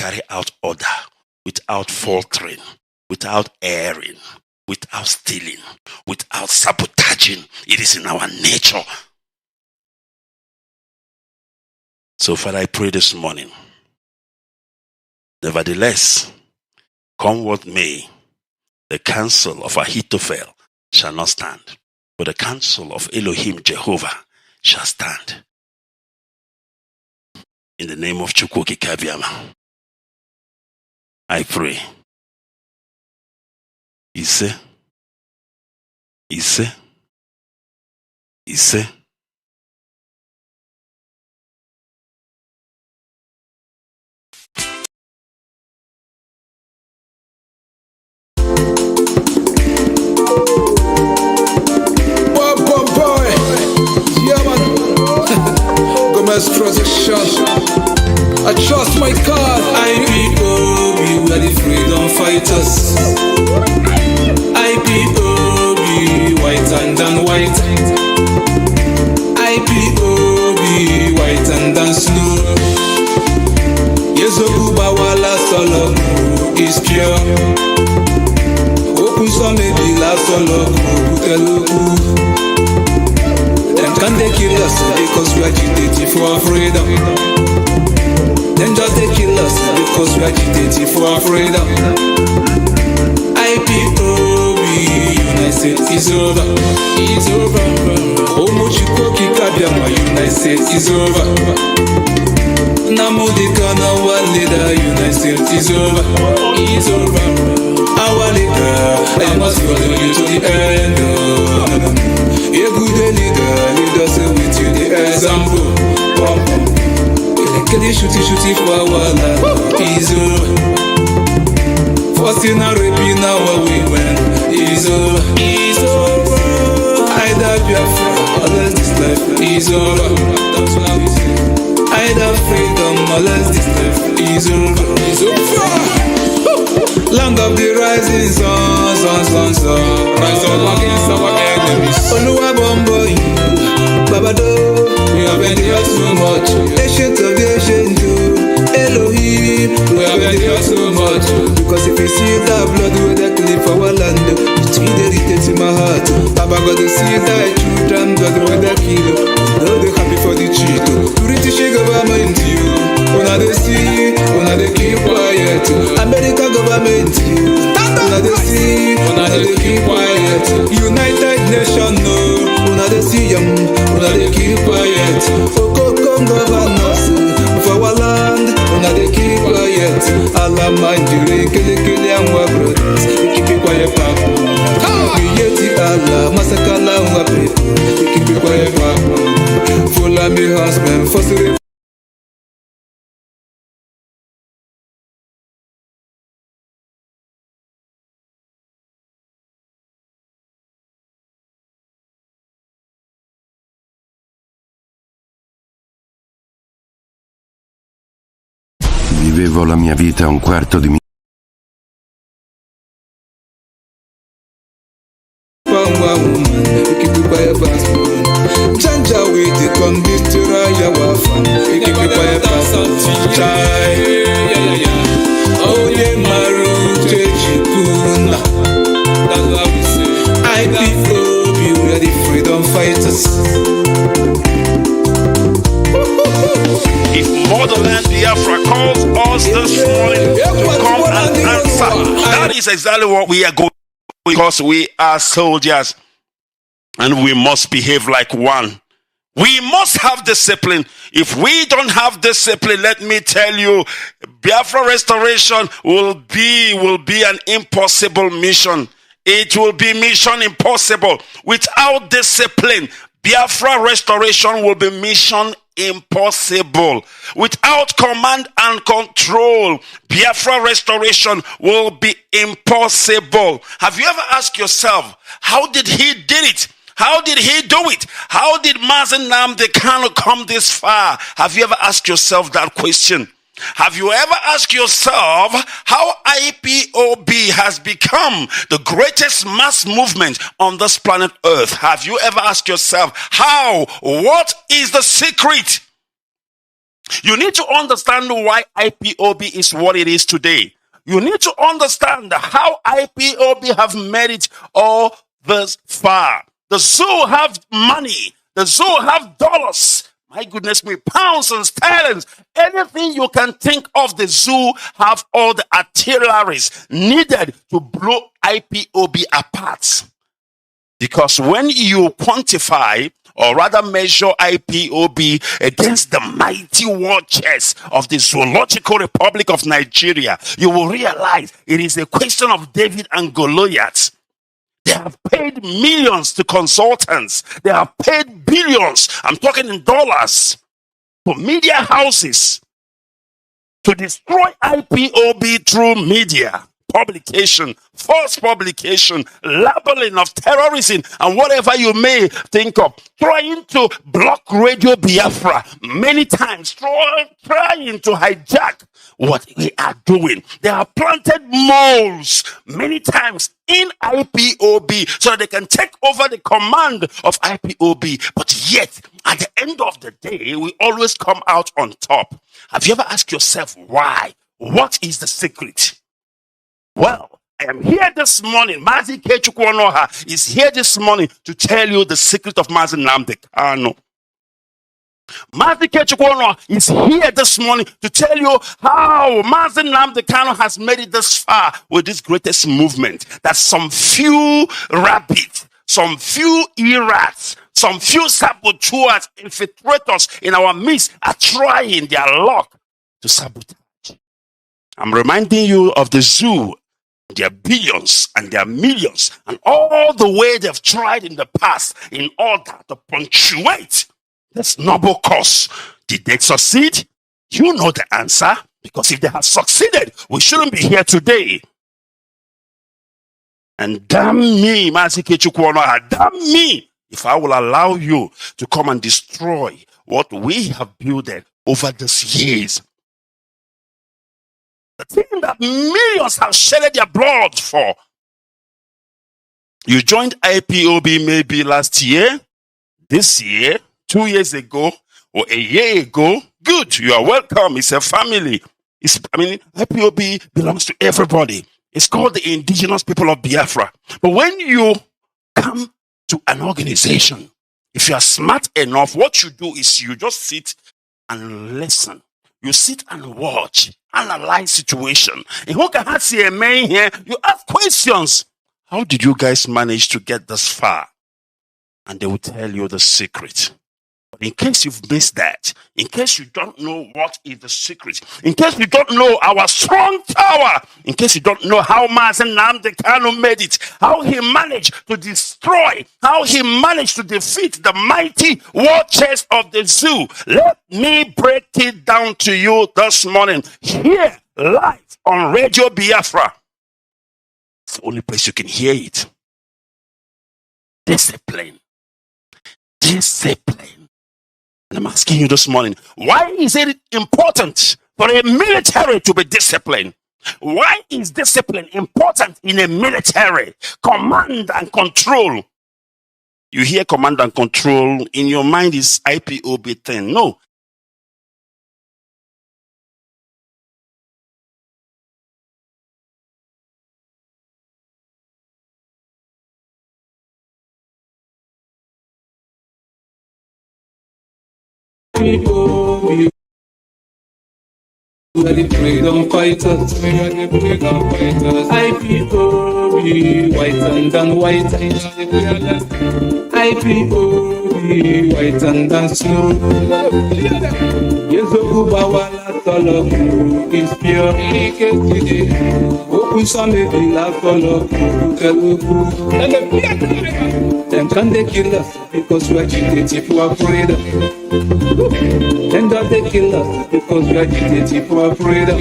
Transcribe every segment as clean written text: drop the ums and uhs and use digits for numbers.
carry out order without faltering, without erring, without stealing, without sabotaging. It is in our nature. So, Father, I pray this morning, nevertheless, come what may, the counsel of Ahithophel shall not stand, but the counsel of Elohim Jehovah shall stand. In the name of Chukwu Kikabiama, I pray. Ise. I trust my God. IPOB, we are the freedom fighters. IPOB, white and white. IPOB, white and snow. Yezoku Bawala Solo is pure. Okusa maybe la Solo Telugu. Them can they kill us because we are agitating for freedom. Them just they kill us because we are agitating for freedom. IPOB, United States is over. It's over. Omochikoki Kabiama, United States is over. Nnamdi Kanu, our leader, United States is over. It's over. Our leader, I must follow you to the end. A good leader, lead us with you the example. Shooty for our land is over. First in a raping now we win is over. Either Biafra or less this life is over. That's what we say. Either freedom or less this life is over. It's over. Land of the rising sun. Rise up against our enemies. Oluwa Bomboy, Babado, we have been here too much. Ancient of the ancient, Elohim, we have been here too much. Because if you see that blood with that clip for our land, it's irritates in my heart. Baba got to see that children blood with that kilo. Now they happy for the cheat. British government, you, when they see, when they keep quiet. American government, you, when they see, when they keep quiet. United Nations, no, when they see them, when they keep quiet. Okokong governors for our land, when they keep quiet. Allah mind you, kill and our brothers, keep it quiet, papa. Yeti Allah, Masakala, keep it quiet, papa. Follow me, husband, for the Vivevo la mia vita un quarto di Janja with the conductor, your fan. Keep it quiet, oh, yeah, Maru, Chechikuna. That's what we say. IPOB, we are the freedom fighters. If Motherland Biafra calls us this morning to come and answer, that is exactly what we are going, because we are soldiers and we must behave like one. We must have discipline. If we don't have discipline, let me tell you, Biafra restoration will be an impossible mission. It will be mission impossible. Without discipline, Biafra restoration will be mission impossible. Without command and control, Biafra restoration will be impossible. Have you ever asked yourself, how did he did it? How did he do it? How did Mazi Nnamdi Kanu come this far? Have you ever asked yourself that question? Have you ever asked yourself how IPOB has become the greatest mass movement on this planet Earth? Have you ever asked yourself how? What is the secret? You need to understand why IPOB is what it is today. You need to understand how IPOB have made it all this far. The zoo have money. The zoo have dollars. My goodness me, pounds and sterling. Anything you can think of, the zoo have all the artilleries needed to blow IPOB apart. Because when you quantify, or rather measure IPOB against the mighty war chest of the Zoological Republic of Nigeria, you will realize it is a question of David and Goliath. They have paid millions to consultants. They have paid billions, I'm talking in dollars, to media houses to destroy IPOB through media, publication, false publication, labeling of terrorism, and whatever you may think of. Trying to block Radio Biafra many times, trying to hijack what they are doing. They have planted moles many times in IPOB so that they can take over the command of IPOB. But yet, at the end of the day, we always come out on top. Have you ever asked yourself why? What is the secret? Well, I am here this morning. Mazi Ikechukwu Onuoha is here this morning to tell you the secret of Mazi Nnamdi Kanu. Mazi Ikechukwu Onuoha is here this morning to tell you how Mazi Nnamdi Kanu has made it this far with this greatest movement. That some few rabbits, some few errats, some few saboteurs, infiltrators in our midst are trying their luck to sabotage. I'm reminding you of the zoo, their billions and their millions, and all the way they've tried in the past in order to punctuate this noble cause. Did they succeed? You know the answer, because if they had succeeded, we shouldn't be here today. And damn me, Mazi Ikechukwu Onuoha, damn me, if I will allow you to come and destroy what we have built over these years. The thing that millions have shedded their blood for. You joined IPOB maybe last year, this year, 2 years ago, or a year ago. Good, you are welcome. It's a family. IPOB belongs to everybody. It's called the indigenous people of Biafra. But when you come to an organization, if you are smart enough, what you do is you just sit and listen. You sit and watch, analyze situation. In here, you ask questions. How did you guys manage to get this far? And they will tell you the secret. But in case you've missed that, in case you don't know what is the secret, in case you don't know our strong tower, in case you don't know how Mazi Nnamdi Kanu made it, how he managed to destroy, how he managed to defeat the mighty war chest of the zoo, let me break it down to you this morning, here, live on Radio Biafra. It's the only place you can hear it. Discipline. Discipline. And I'm asking you this morning, why is it important for a military to be disciplined? Why is discipline important in a military? Command and control. You hear command and control, in your mind is IPOB thing. No. IPOB, we are the freedom fighters. We are the freedom fighters. IPOB, white and white. IPOB, white and snow. Yezoku bawala tolo is pure. Open Sunday la tolo keluku. Them can they kill us because we are agitated for freedom. Them can they kill us because we are agitated for freedom.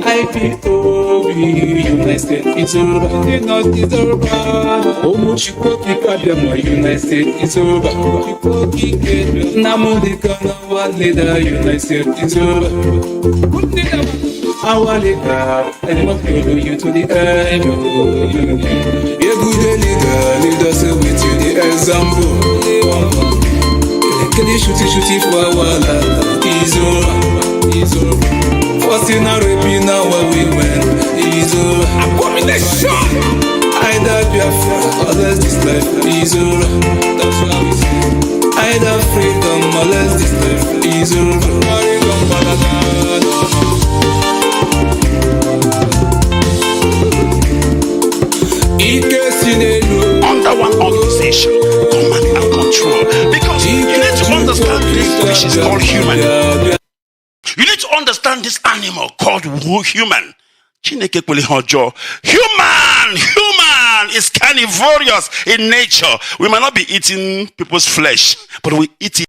IPOB, United States is over. Not is over. Omuchiko Kikademo, United States is over. Nnamdi Kanu, our leader, United States is over. Our leader, and what follow you to the end. A good leader, lead us with you the example. Can you shoot for a while? It's over. Forcing a raping now where we went. It's over. Abomination! Either Biafra or less this life is over. That's what we say. Either freedom or less this life is over. Under one organization, command and control. Because you need to understand this species called human. You need to understand this animal called human. Human is carnivorous in nature. We might not be eating people's flesh, but we eat it.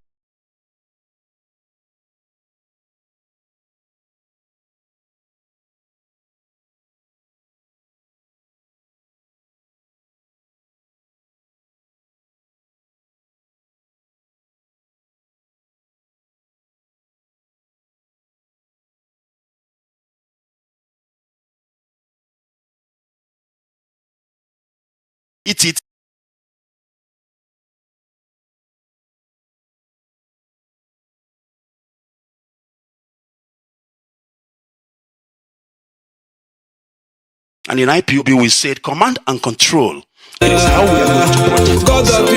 And in IPOB we said command and control. It is how we are going to protect ourselves.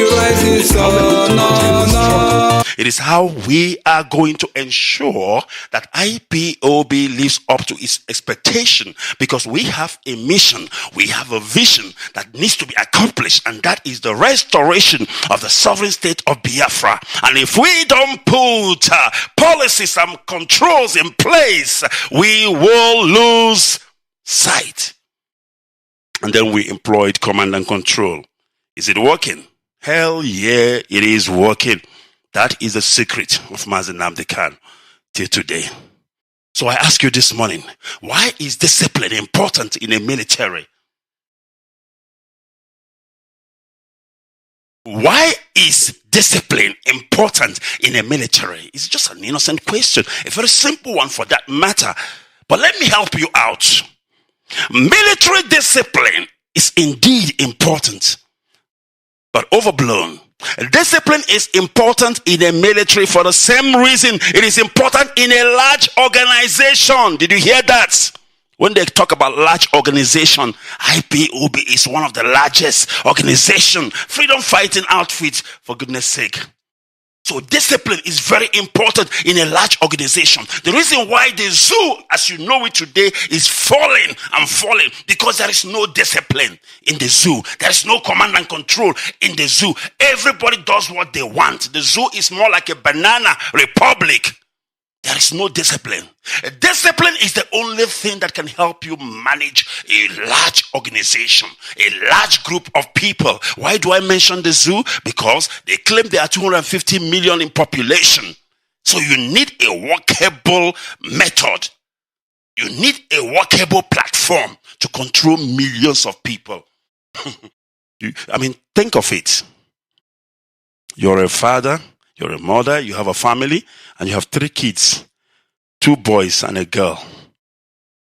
It is how we are going to ensure that IPOB lives up to its expectation, because we have a mission, we have a vision that needs to be accomplished, and that is the restoration of the sovereign state of Biafra. And if we don't put policies and controls in place, we will lose sight. And then we employed command and control. Is it working? Hell yeah, it is working. That is the secret of Mazi Nnamdi Kanu till today. So I ask you this morning, why is discipline important in a military? Why is discipline important in a military? It's just an innocent question, a very simple one for that matter. But let me help you out. Military discipline is indeed important, but overblown. Discipline is important in a military for the same reason it is important in a large organization. Did you hear that? When they talk about large organization, IPOB is one of the largest organization, freedom fighting outfits, for goodness sake. So discipline is very important in a large organization. The reason why the zoo, as you know it today, is falling and falling, because there is no discipline in the zoo. There is no command and control in the zoo. Everybody does what they want. The zoo is more like a banana republic. There is no discipline. Discipline is the only thing that can help you manage a large organization, a large group of people. Why do I mention the zoo? Because they claim there are 250 million in population. So you need a workable method. You need a workable platform to control millions of people. Think of it. You're a father, you're a mother, you have a family, and you have 3 kids, 2 boys and a girl.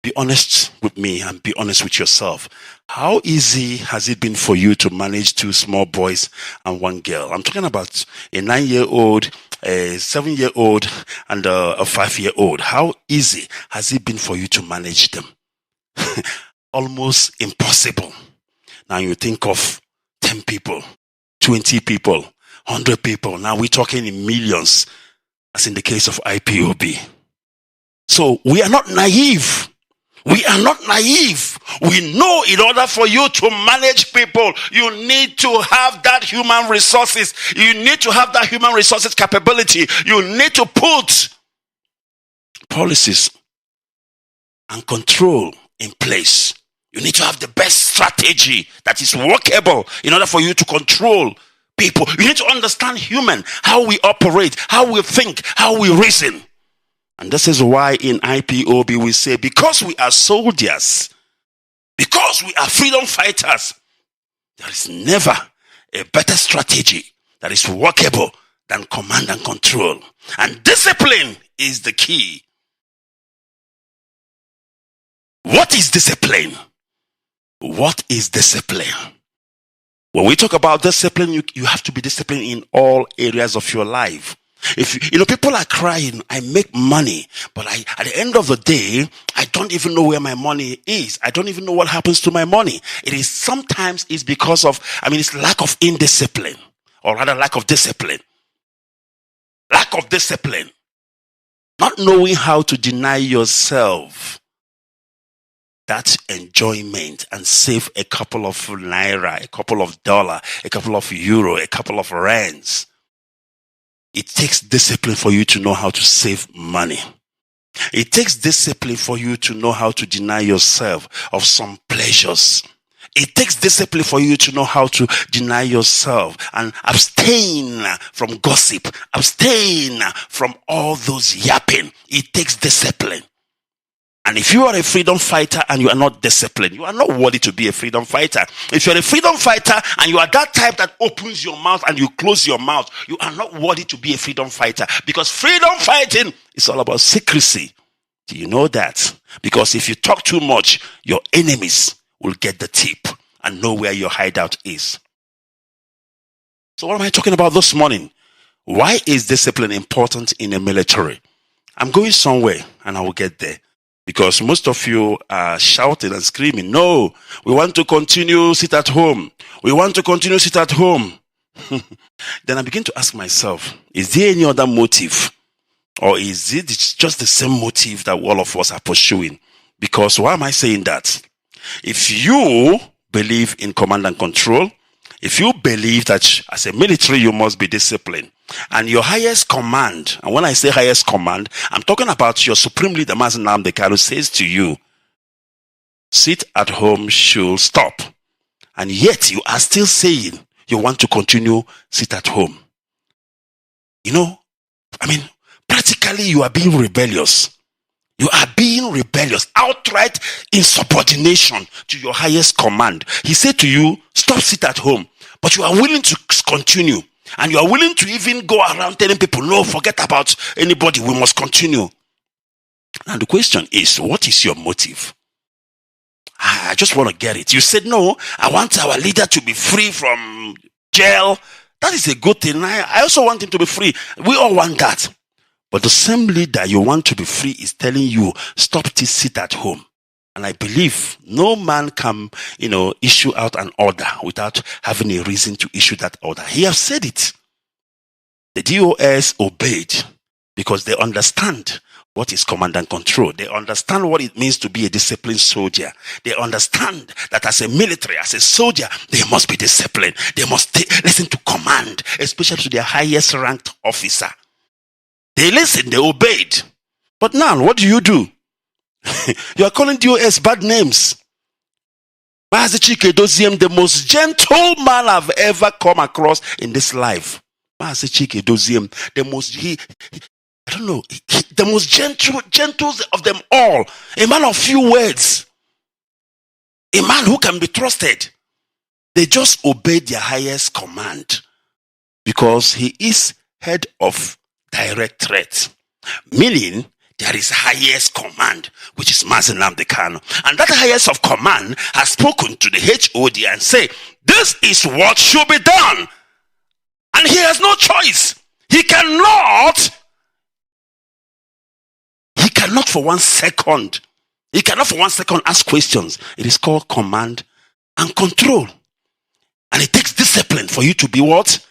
Be honest with me and be honest with yourself. How easy has it been for you to manage 2 small boys and 1 girl? I'm talking about a 9-year-old, a 7-year-old, and a 5-year-old. How easy has it been for you to manage them? Almost impossible. Now you think of 10 people, 20 people, 100 people. Now we're talking in millions, as in the case of IPOB. So we are not naive. We are not naive. We know in order for you to manage people, you need to have that human resources. You need to have that human resources capability. You need to put policies and control in place. You need to have the best strategy that is workable in order for you to control people. You need to understand human, how we operate, how we think, how we reason. And this is why in IPOB we say, because we are soldiers, because we are freedom fighters, there is never a better strategy that is workable than command and control. And discipline is the key. What is discipline? What is discipline? When we talk about discipline, you have to be disciplined in all areas of your life. If you know, people are crying, I make money, but at the end of the day, I don't even know where my money is. I don't even know what happens to my money. Sometimes it's because of, it's lack of indiscipline, or rather lack of discipline. Lack of discipline. Not knowing how to deny yourself that enjoyment and save a couple of naira, a couple of dollar, a couple of euro, a couple of rands. It takes discipline for you to know how to save money. It takes discipline for you to know how to deny yourself of some pleasures. It takes discipline for you to know how to deny yourself and abstain from gossip, abstain from all those yapping. It takes discipline. And if you are a freedom fighter and you are not disciplined, you are not worthy to be a freedom fighter. If you're a freedom fighter and you are that type that opens your mouth and you close your mouth, you are not worthy to be a freedom fighter. Because freedom fighting is all about secrecy. Do you know that? Because if you talk too much, your enemies will get the tip and know where your hideout is. So what am I talking about this morning? Why is discipline important in the military? I'm going somewhere and I will get there. Because most of you are shouting and screaming, no, we want to continue sit at home. We want to continue sit at home. Then I begin to ask myself, is there any other motive? Or is it just the same motive that all of us are pursuing? Because why am I saying that? If you believe in command and control, if you believe that as a military you must be disciplined, and your highest command, and when I say highest command, I'm talking about your supreme leader, Mazi Nnamdi Kanu, says to you, sit at home should stop. And yet you are still saying you want to continue sit at home. Practically you are being rebellious. You are being rebellious, outright insubordination to your highest command. He said to you, stop sit at home, but you are willing to continue. And you are willing to even go around telling people, no, forget about anybody, we must continue. And the question is, what is your motive? I just want to get it. You said, no, I want our leader to be free from jail. That is a good thing. I also want him to be free. We all want that. But the same leader you want to be free is telling you, stop to sit at home. And I believe no man can, issue out an order without having a reason to issue that order. He has said it. The DOS obeyed because they understand what is command and control. They understand what it means to be a disciplined soldier. They understand that as a military, as a soldier, they must be disciplined. They must listen to command, especially to their highest ranked officer. They listened, they obeyed. But now, what do? You are calling DOS bad names. Mazi Ikechukwu, the most gentle man I've ever come across in this life. Mazi Ikechukwu, the most gentle of them all. A man of few words. A man who can be trusted. They just obeyed their highest command because he is head of direct threat. Meaning, there is highest command, which is Mazi Nnamdi Kanu. And that highest of command has spoken to the HOD and say, this is what should be done. And he has no choice. He cannot for 1 second ask questions. It is called command and control. And it takes discipline for you to be what?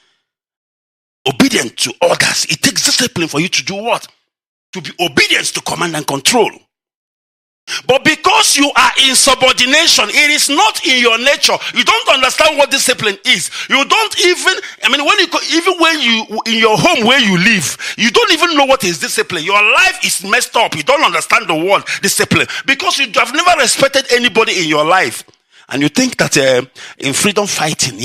Obedient to orders. It takes discipline for you to do what? To be obedient to command and control. But because you are in subordination, it is not in your nature. You don't understand what discipline is. You don't even, when you in your home where you live, you don't even know what is discipline. Your life is messed up. You don't understand the word discipline because you have never respected anybody in your life. And you think that in freedom fighting,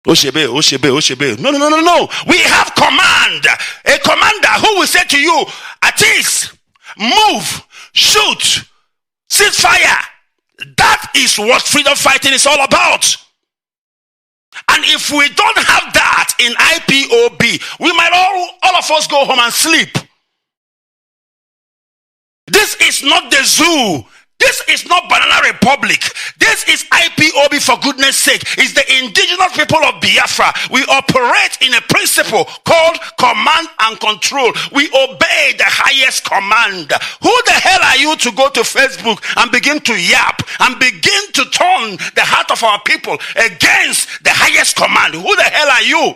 Oshebe. No. We have command. A commander who will say to you, at ease, move, shoot, cease fire. That is what freedom fighting is all about. And if we don't have that in IPOB, we might all of us go home and sleep. This is not the zoo. This is not Banana Republic. This is IPOB, for goodness sake. It's the indigenous people of Biafra. We operate in a principle called command and control. We obey the highest command. Who the hell are you to go to Facebook and begin to yap and begin to turn the heart of our people against the highest command? Who the hell are you?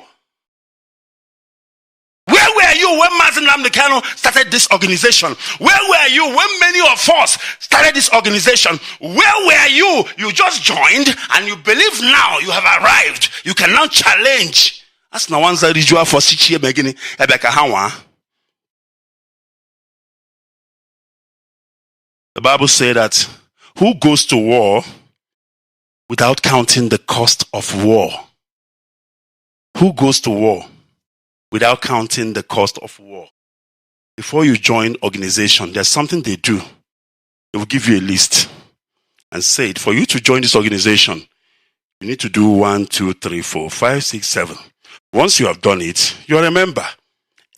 Where were you when Mazi Nnamdi Kanu started this organization? Where were you when many of us started this organization? Where were you? You just joined and you believe now you have arrived. You can now challenge. That's not one side you are for 6 years beginning. The Bible says that who goes to war without counting the cost of war? Who goes to war without counting the cost of war? Before you join organization, there's something they do. They will give you a list and say, for you to join this organization, you need to do 1, 2, 3, 4, 5, 6, 7. Once you have done it, you're a member.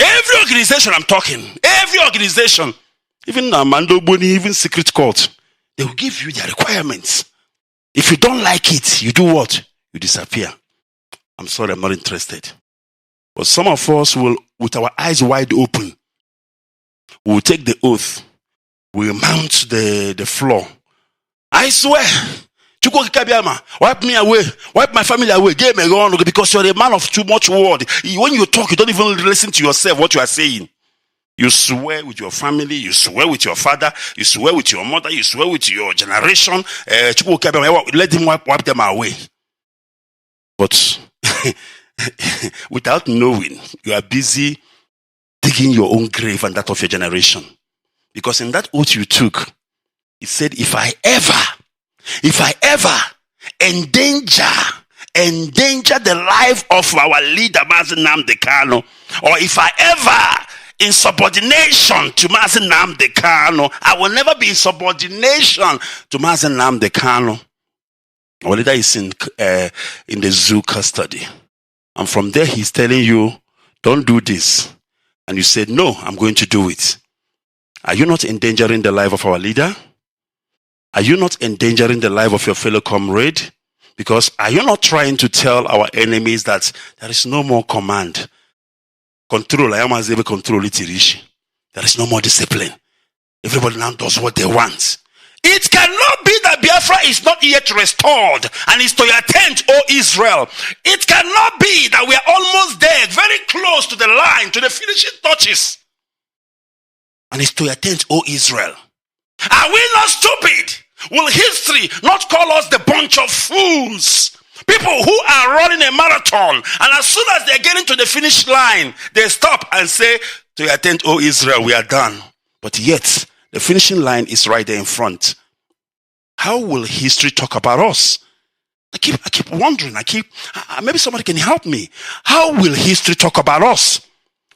Every organization I'm talking, every organization, even Mando Boni, even Secret Court, they will give you their requirements. If you don't like it, you do what? You disappear. I'm sorry, I'm not interested. But some of us will, with our eyes wide open, will take the oath. We'll mount the floor. I swear, wipe me away, wipe my family away, give me wrong, because you're a man of too much word. When you talk, you don't even listen to yourself, what you are saying. You swear with your family, you swear with your father, you swear with your mother, you swear with your generation. Let them wipe them away. But without knowing, you are busy digging your own grave and that of your generation. Because in that oath you took, it said, if I ever endanger the life of our leader, Mazi Nnamdi Kanu, or if I ever in subordination to Mazi Nnamdi Kanu, I will never be in subordination to Mazi Nnamdi Kanu. Our leader is in the zoo custody. And from there, he's telling you, don't do this. And you said, no, I'm going to do it. Are you not endangering the life of our leader? Are you not endangering the life of your fellow comrade? Because are you not trying to tell our enemies that there is no more command? Control, I am as able control it. There is no more discipline. Everybody now does what they want. It cannot be that Biafra is not yet restored and is to your tent, O Israel. It cannot be that we are almost there, very close to the line, to the finishing touches. And it's to your tent, O Israel. Are we not stupid? Will history not call us the bunch of fools? People who are running a marathon, and as soon as they're getting to the finish line, they stop and say, to your tent, O Israel, we are done. But yet, the finishing line is right there in front. How will history talk about us? I keep wondering. Maybe somebody can help me. How will history talk about us?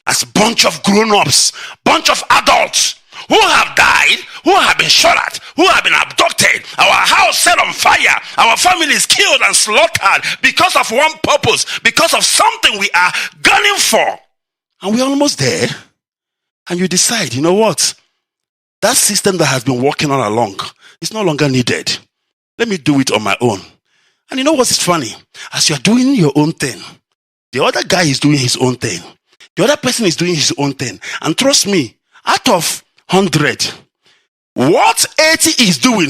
As a bunch of grown-ups, bunch of adults who have died, who have been shot at, who have been abducted, our house set on fire, our families killed and slaughtered because of one purpose, because of something we are gunning for. And we're almost there. And you decide, you know what? That system that has been working all along is no longer needed. Let me do it on my own. And you know what's funny? As you're doing your own thing, the other guy is doing his own thing. The other person is doing his own thing. And trust me, out of 100, what 80 is doing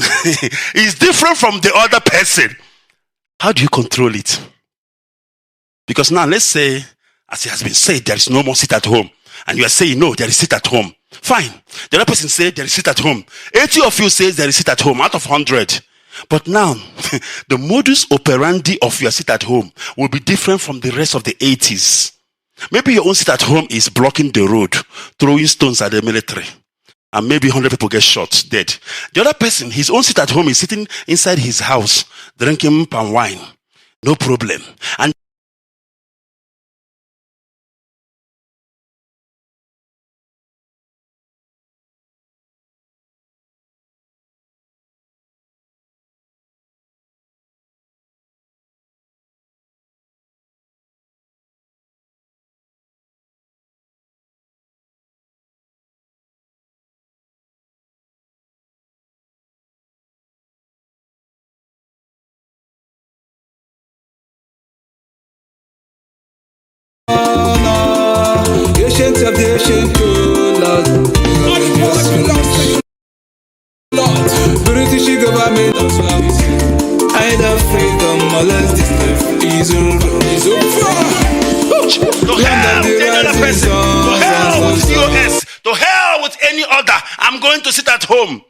is different from the other person. How do you control it? Because now, let's say, as it has been said, there is no more sit at home. And you are saying, no, there is sit at home. Fine. The other person said, there is sit at home. 80 of you says there is sit at home out of 100. But now, the modus operandi of your sit at home will be different from the rest of the 80s. Maybe your own sit at home is blocking the road, throwing stones at the military. And maybe 100 people get shot, dead. The other person, his own sit at home is sitting inside his house, drinking palm wine. No problem. And British government of service. Either freedom or less this life is over. To hell with another person. To hell with COS. To hell with any other. I'm going to sit at home.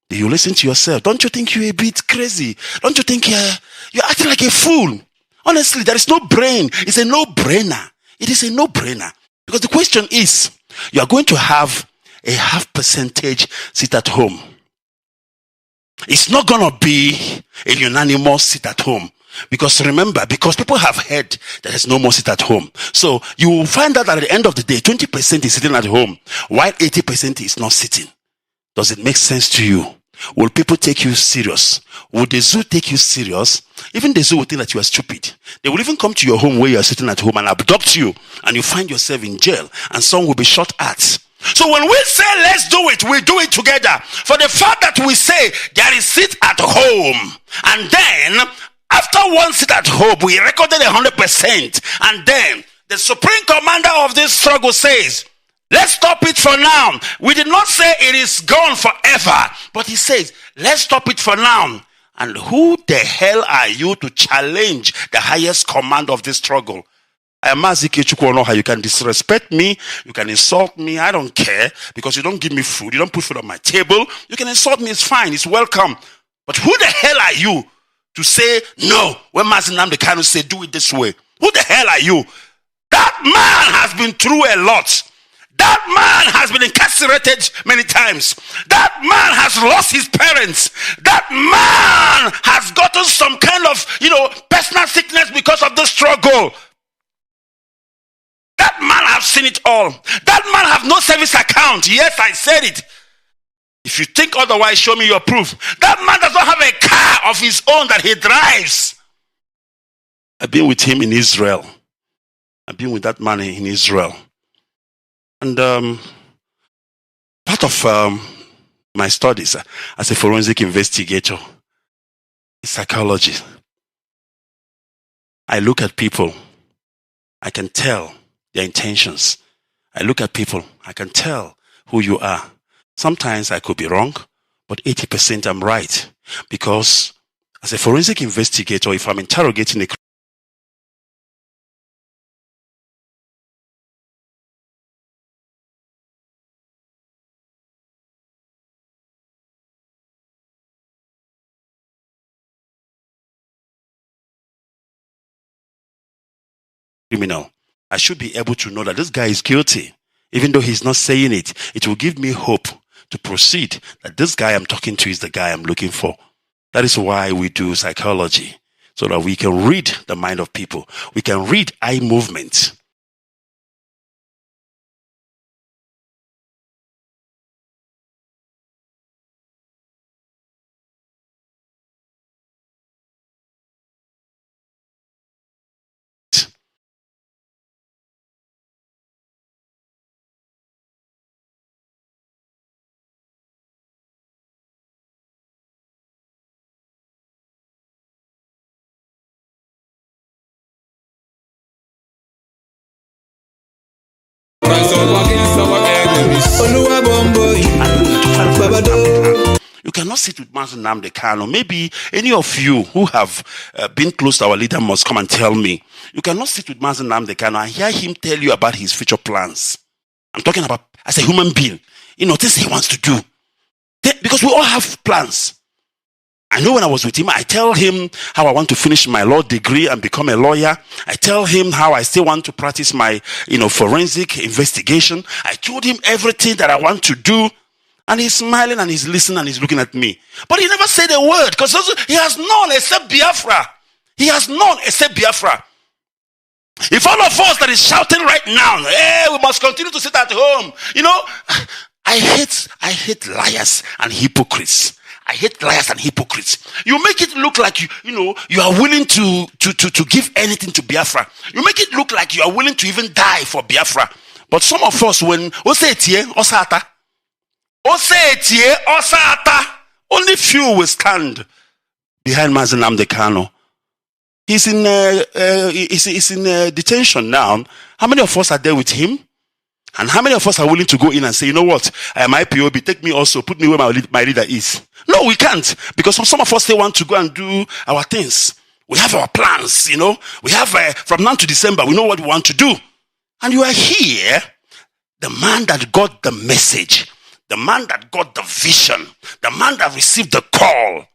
You listen to yourself. Don't you think you're a bit crazy? Don't you think you're acting like a fool? Honestly, there is no brain. It's a no-brainer. It is a no-brainer. Because the question is, you are going to have a half percentage sit at home. It's not going to be a unanimous sit at home. Because remember, because people have heard that there's no more sit at home. So you will find out that at the end of the day, 20% is sitting at home, while 80% is not sitting. Does it make sense to you? Will people take you serious? Will the zoo take you serious? Even the zoo will think that you are stupid. They will even come to your home where you are sitting at home and abduct you, and you find yourself in jail, and some will be shot at. So when we say let's do it, we do it together. For the fact that we say there is sit at home, and then after one sit at home, we recorded 100%, and then the supreme commander of this struggle says, let's stop it for now. We did not say it is gone forever, but he says, let's stop it for now. And who the hell are you to challenge the highest command of this struggle? I am Mazi Ikechukwu Onuoha. You can disrespect me, you can insult me, I don't care, because you don't give me food, you don't put food on my table. You can insult me, it's fine, it's welcome. But who the hell are you to say no when Mazi Nnamdi Kanu say do it this way? Who the hell are you? That man has been through a lot. That man has been incarcerated many times. That man has lost his parents. That man has gotten some kind of, personal sickness because of the struggle. That man has seen it all. That man have no service account. Yes, I said it. If you think otherwise, show me your proof. That man does not have a car of his own that he drives. I've been with him in Israel. I've been with that man in Israel. And part of my studies as a forensic investigator is psychology. I look at people, I can tell their intentions. I look at people, I can tell who you are. Sometimes I could be wrong, but 80% I'm right. Because as a forensic investigator, if I'm interrogating a criminal, I should be able to know that this guy is guilty. Even though he's not saying it, it will give me hope to proceed that this guy I'm talking to is the guy I'm looking for. That is why we do psychology, so that we can read the mind of people. We can read eye movement. You cannot sit with Mazi Nnamdi Kanu. Maybe any of you who have been close to our leader must come and tell me. You cannot sit with Mazi Nnamdi Kanu and hear him tell you about his future plans. I'm talking about as a human being. Things he wants to do. Because we all have plans. I know when I was with him, I tell him how I want to finish my law degree and become a lawyer. I tell him how I still want to practice my, forensic investigation. I told him everything that I want to do. And he's smiling and he's listening and he's looking at me. But he never said a word because he has none except Biafra. He has none except Biafra. If all of us that is shouting right now, hey, we must continue to sit at home. I hate liars and hypocrites. I hate liars and hypocrites. You make it look like you are willing to give anything to Biafra. You make it look like you are willing to even die for Biafra. But some of us, when only few will stand behind Mazi Nnamdi Kanu. He's in detention now. How many of us are there with him? And how many of us are willing to go in and say, you know what, I am IPOB, take me also, put me where my leader is? No, we can't, because some of us still want to go and do our things. We have our plans, We have, from now to December, we know what we want to do. And you are here, the man that got the message, the man that got the vision, the man that received the call.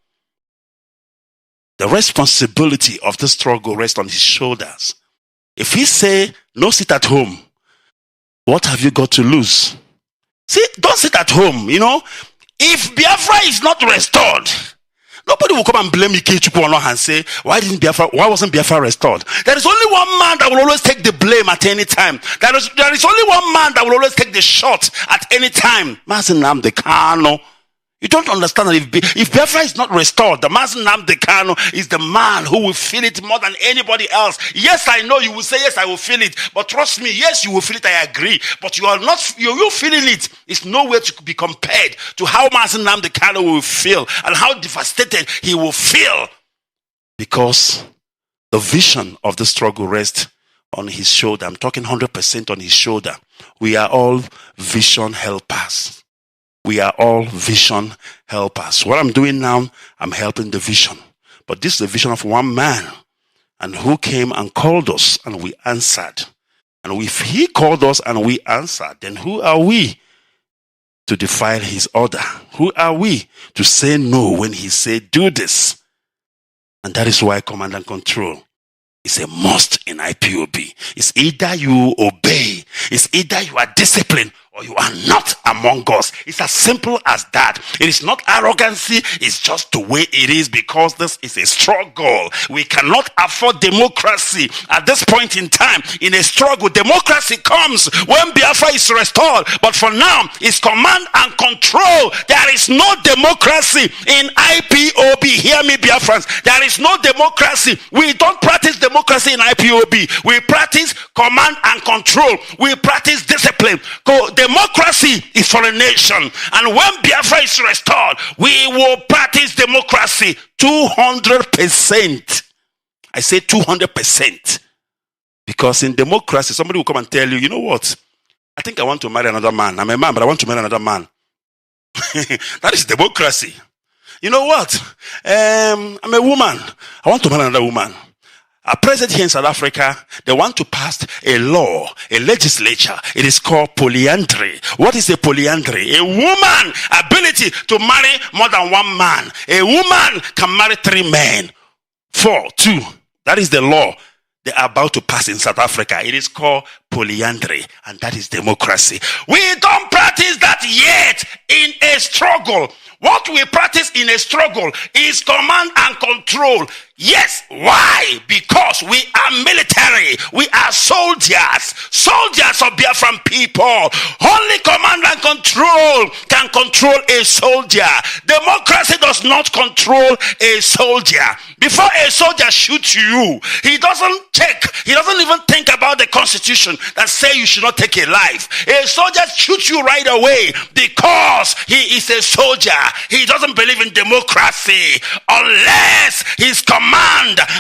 The responsibility of the struggle rests on his shoulders. If he say, no, sit at home, what have you got to lose? See, don't sit at home, If Biafra is not restored, nobody will come and blame Ikechukwu Onuoha and say, why wasn't Biafra restored? There is only one man that will always take the blame at any time. There is only one man that will always take the shot at any time. Mazi Nnamdi Kanu. You don't understand that if Biafra is not restored, the Mazi Nnamdi Kanu is the man who will feel it more than anybody else. Yes, I know you will say, yes, I will feel it. But trust me, yes, you will feel it, I agree. But you're feeling it. It's nowhere to be compared to how Mazi Nnamdi Kanu will feel and how devastated he will feel. Because the vision of the struggle rests on his shoulder. I'm talking 100% on his shoulder. We are all vision helpers. We are all vision helpers. What I'm doing now, I'm helping the vision. But this is the vision of one man, and who came and called us, and we answered. And if he called us and we answered, then who are we to defy his order? Who are we to say no when he said, do this? And that is why command and control is a must in IPOB. It's either you obey, it's either you are disciplined, or you are not among us. It's as simple as that. It is not arrogancy, it's just the way it is, because this is a struggle. We cannot afford democracy at this point in time. In a struggle, democracy comes when Biafra is restored, but for now, it's command and control. There is no democracy in IPOB. Hear me, Biafrans. There is no democracy. We don't practice democracy in IPOB. We practice command and control. We practice discipline. Democracy is for a nation, and when Biafra is restored, we will practice democracy 200%. I say 200%, because in democracy, somebody will come and tell you, you know what? I think I want to marry another man. I'm a man, but I want to marry another man. That is democracy. You know what? I'm a woman. I want to marry another woman. A president here in South Africa, they want to pass a law, a legislature. It is called polyandry. What is a polyandry? A woman ability to marry more than one man. A woman can marry 3 men. 4, 2. That is the law they are about to pass in South Africa. It is called polyandry, and that is democracy. We don't practice that yet in a struggle. What we practice in a struggle is command and control. Yes, why? Because we are military. We are soldiers. Soldiers of Biafran people. Only command and control can control a soldier. Democracy does not control a soldier. Before a soldier shoots you, he doesn't check. He doesn't even think about the constitution that say you should not take a life. A soldier shoots you right away because he is a soldier. He doesn't believe in democracy unless his command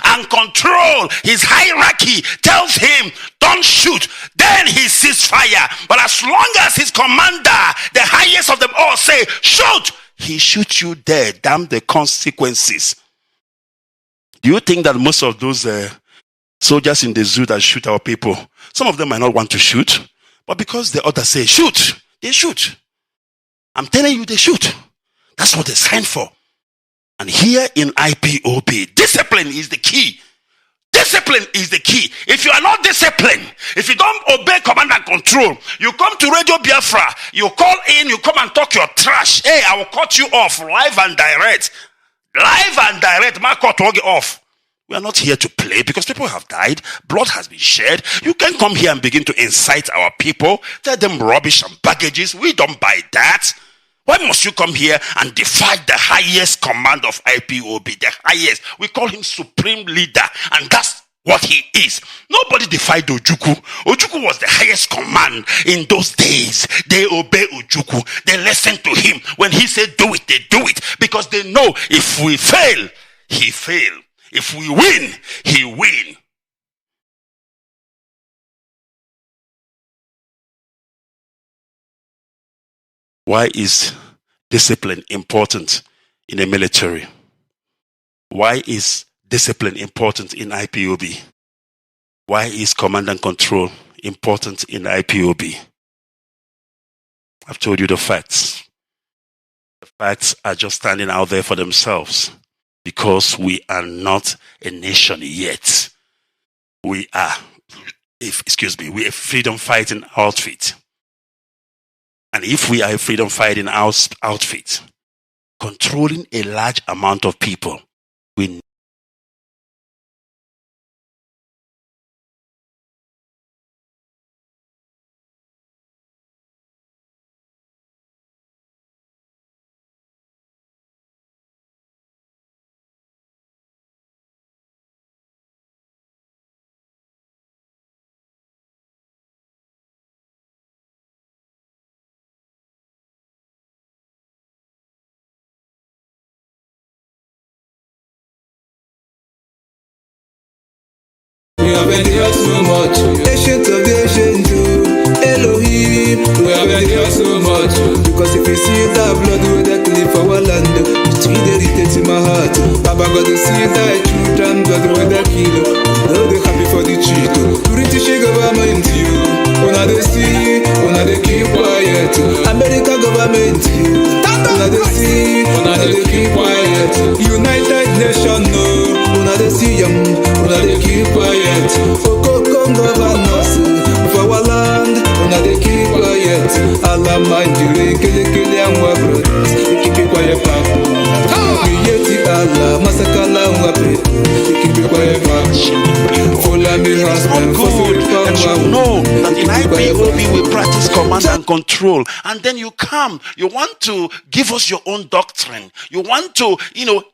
and control, his hierarchy tells him don't shoot. Then he sees fire. But as long as his commander, the highest of them all, say shoot, he shoots you dead. Damn the consequences. Do you think that most of those soldiers in the zoo that shoot our people, some of them might not want to shoot, but because the others say shoot, they shoot. I'm telling you, they shoot. That's what they signed for. And here in IPOB, discipline is the key. Discipline is the key. If you are not disciplined, if you don't obey command and control, you come to Radio Biafra, you call in, you come and talk your trash. Hey, I will cut you off live and direct. Live and direct, my cut off. We are not here to play because people have died. Blood has been shed. You can come here and begin to incite our people. Tell them rubbish and baggages. We don't buy that. Why must you come here and defy the highest command of IPOB? The highest. We call him supreme leader. And that's what he is. Nobody defied Ojukwu. Ojukwu was the highest command in those days. They obey Ojukwu. They listen to him. When he said do it, they do it. Because they know if we fail, he fail. If we win, he win. Why is discipline important in the military? Why is discipline important in IPOB? Why is command and control important in IPOB? I've told you the facts. The facts are just standing out there for themselves because we are not a nation yet. We are a freedom fighting outfit. And if we are a freedom fighting outfit, controlling a large amount of people, we have endured so much, ancient of the ancient, Elohim. We have endured so much, because if you see that blood with that cliff our land, it will irritate in my heart. Papa got to see that children, God with that kilo. Now they happy for the cheat. British government, you. When they see, when they keep quiet. American government, you. When they see, when they keep quiet. United Nations, no. When they see them, when they keep quiet. Come governors for our land, when they keep quiet. Allah mind you, kill and work. Keep it quiet, Papa. Allah, Masakala, keep it quiet, Papa. Follow me, husband. Good that you know that in IPOB we practice command and control, and then you come, you want to give us your own doctrine, you want to,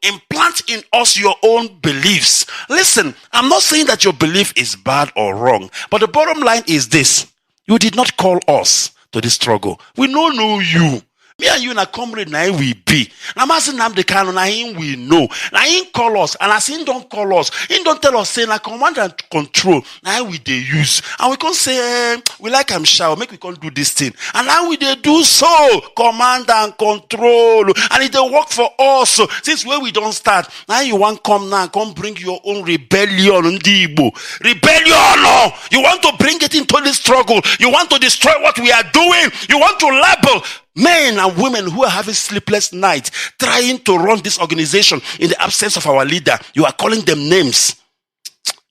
implant in us your own beliefs. Listen, I'm not saying that your belief is bad or wrong, but the bottom line is this: you did not call us to this struggle. We don't know you. Me and you na comrade na we be. Na Mazi Nnamdi Kanu na him we know. Na him call us, and as him don't call us, him don't tell us say na command and control. Na we they use, and we can't say we like him shout, make we can't do this thing. And now we they do so command and control, and it they work for us. Since where we don't start, now you want come now, come bring your own rebellion, Ndibo. Rebellion. You want to bring it into the struggle. You want to destroy what we are doing. You want to label men and women who are having sleepless nights trying to run this organization in the absence of our leader. You are calling them names.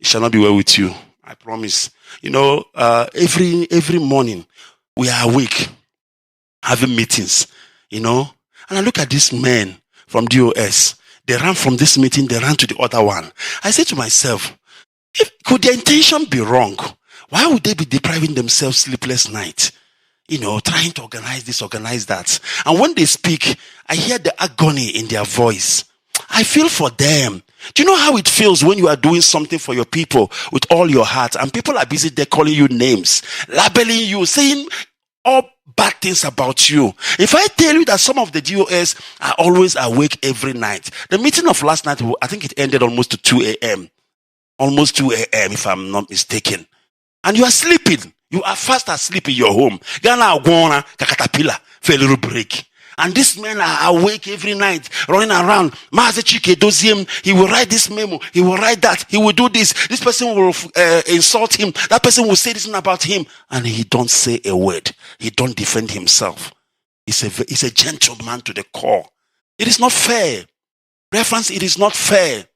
It shall not be well with you. I promise. Every morning we are awake having meetings, and I look at these men from DOS. They ran from this meeting, they ran to the other one. I say to myself, could their intention be wrong? Why would they be depriving themselves sleepless nights? Trying to organize this, organize that. And when they speak, I hear the agony in their voice. I feel for them. Do you know how it feels when you are doing something for your people with all your heart and people are busy there calling you names, labeling you, saying all bad things about you? If I tell you that some of the DOS are always awake every night, the meeting of last night, I think it ended almost to 2 a.m. Almost 2 a.m. if I'm not mistaken. And you are sleeping. You are fast asleep in your home. Ghana Agwana, Kakatapila, for a little break. And these men are awake every night, running around. Mazi Chike Doziem, he will write this memo, he will write that, he will do this. This person will insult him. That person will say this about him. And he don't say a word. He don't defend himself. He's a gentleman to the core. It is not fair. Reference, it is not fair.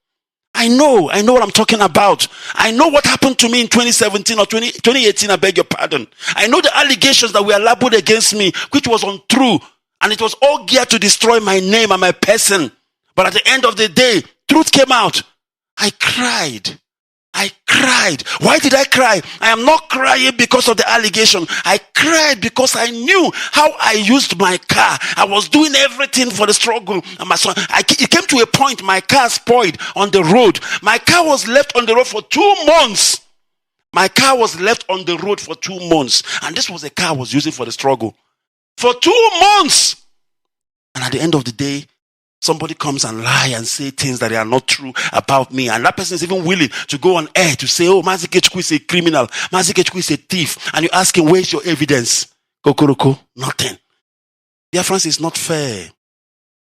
I know what I'm talking about. I know what happened to me in 2017 or 2018, I beg your pardon. I know the allegations that were labeled against me, which was untrue. And it was all geared to destroy my name and my person. But at the end of the day, truth came out. I cried. Why did I cry? I am not crying because of the allegation. I cried because I knew how I used my car. I was doing everything for the struggle. And my son, it came to a point my car spoiled on the road. My car was left on the road for 2 months. My car was left on the road for 2 months. And this was a car I was using for the struggle. For 2 months. And at the end of the day, somebody comes and lie and say things that are not true about me. And that person is even willing to go on air to say, oh, Mazi Ikechukwu is a criminal. Mazi Ikechukwu is a thief. And you ask him, where's your evidence? Kokoroko, nothing. Biafrans, is not fair.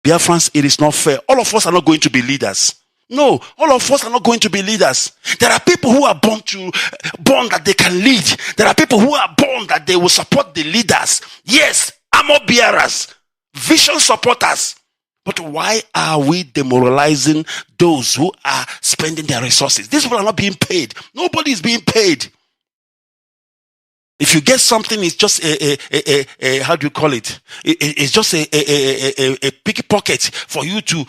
Biafrans, it is not fair. All of us are not going to be leaders. No, all of us are not going to be leaders. There are people who are born that they can lead. There are people who are born that they will support the leaders. Yes, armor bearers, vision supporters. But why are we demoralizing those who are spending their resources? These people are not being paid. Nobody is being paid. If you get something, it's just a how do you call it? It's just a picky pocket for you to,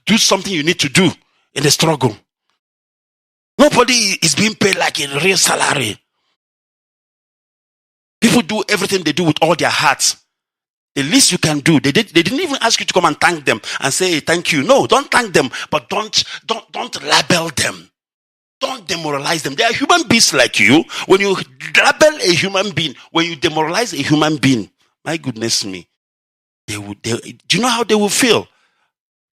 do something you need to do in the struggle. Nobody is being paid like a real salary. People do everything they do with all their hearts. The least you can do, they didn't even ask you to come and thank them and say, hey, thank you. No, don't thank them, but don't label them. Don't demoralize them. They are human beings like you. When you label a human being, when you demoralize a human being, my goodness me, do you know how they will feel?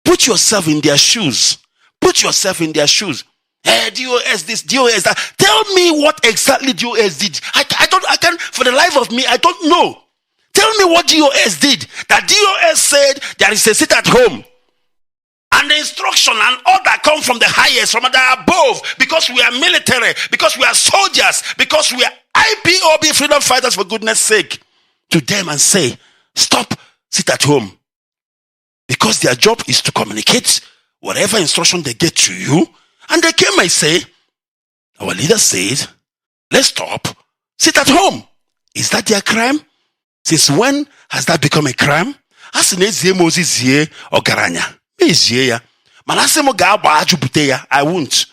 Put yourself in their shoes. Put yourself in their shoes. Hey, DOS this, DOS that. Tell me what exactly DOS did. I can, for the life of me, I don't know. Tell me what DOS did. That DOS said there is a seat at home. And the instruction and order come from the highest, from the above, because we are military, because we are soldiers, because we are IPOB freedom fighters, for goodness sake. To them and say, stop, sit at home. Because their job is to communicate whatever instruction they get to you. And they came and say, our leader said, let's stop, sit at home. Is that their crime? Since when has that become a crime? I won't.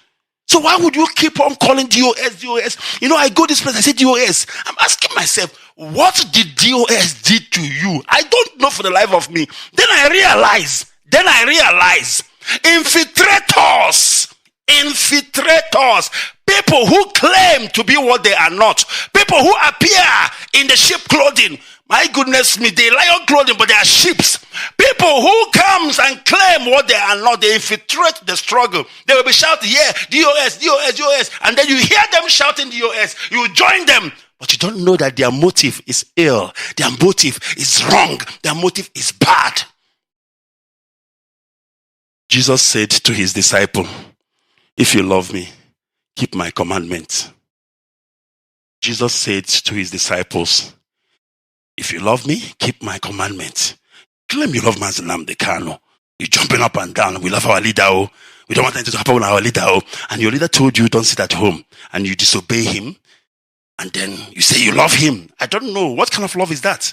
So why would you keep on calling DOS? I go this place, I say DOS. I'm asking myself, what did DOS did to you? I don't know for the life of me. Then I realize, infiltrators, people who claim to be what they are not, people who appear in the sheep clothing. My goodness me, they lion clothing, but they are sheep. People who comes and claim what they are not, they infiltrate the struggle. They will be shouting, yeah, DOS. And then you hear them shouting DOS. You join them. But you don't know that their motive is ill. Their motive is wrong. Their motive is bad. Jesus said to his disciple, if you love me, keep my commandments. Jesus said to his disciples, if you love me, keep my commandments. Claim you love Mazi Nnamdi Kanu. You're jumping up and down. We love our leader. Oh. We don't want anything to happen with our leader. Oh. And your leader told you don't sit at home. And you disobey him. And then you say you love him. I don't know. What kind of love is that?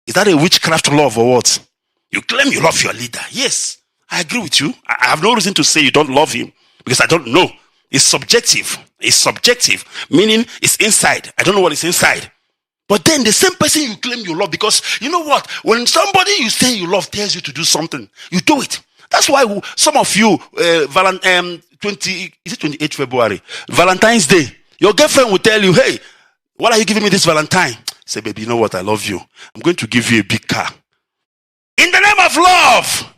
Is that a witchcraft love or what? You claim you love your leader. Yes, I agree with you. I have no reason to say you don't love him. Because I don't know. It's subjective. It's subjective. Meaning it's inside. I don't know what is inside. But then the same person you claim you love, because you know what? When somebody you say you love tells you to do something, you do it. That's why some of you, 28 February, Valentine's Day, your girlfriend will tell you, hey, what are you giving me this Valentine? Say, baby, you know what? I love you. I'm going to give you a big car. In the name of love.